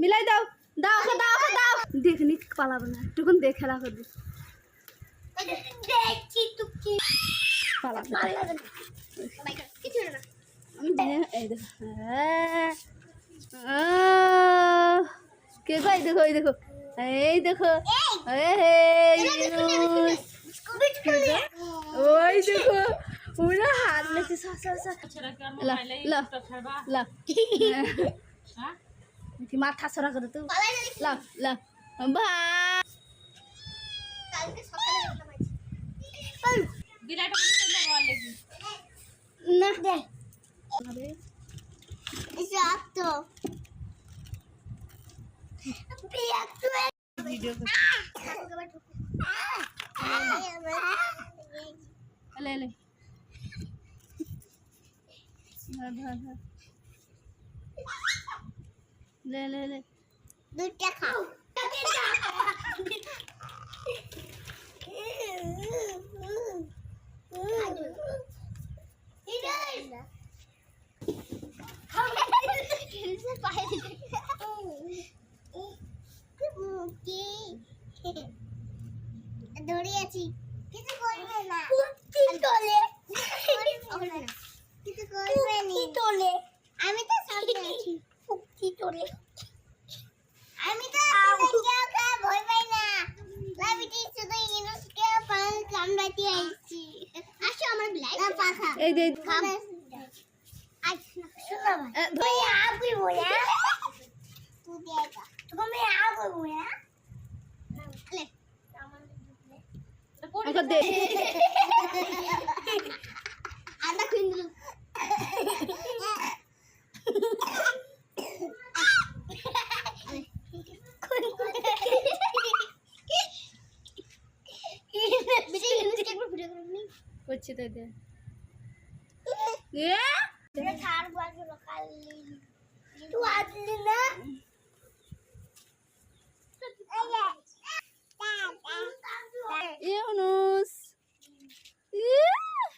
মিলাই দাও দাও দাও দাও দেখনি পালাবো না একটুকুন দেখে রাখো দেখছি তো কি পালাবো কিছু না এই দেখো কে গো এই দেখো এই দেখো ওই দেখো পুরো হাত লেগে মাথা সরা করে তো লাও লাও ভাই না দে Esatto. ভিডিও ले ले धर धर धर ले ले ले दूध खाओ দৌড়ে আছি কিছু করবে না কুত্তি তোলে কিছু করবে না তোলে আমি তো সামনে আছি কুত্তি তোলে আমি তো কেউ কেউ ভয় পাই না লাভিটি শুধু ইউনুসকে পাল কামড়াতে আইছি আসো আমার ব্ল্যাক পাখা এই দে খাবে আজ শুনো ভাই আপনি বলে तू देगा तुम मैं आ गई हूं यार ले अगर दे आधा खिंदलू बेटे यूनुस के वीडियो करनी कुछ दे दे ये तेरे थार बाजू लगा ली तू आज लेना ইউনুস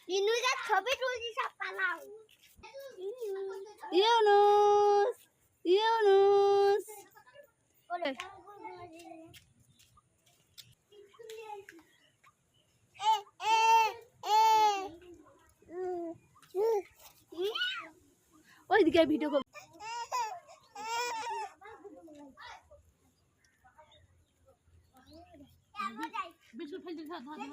ইউনুসের ছবি তুলছি সব পালাও ইউনুস ইউনুস ওইদিকে ভিডিও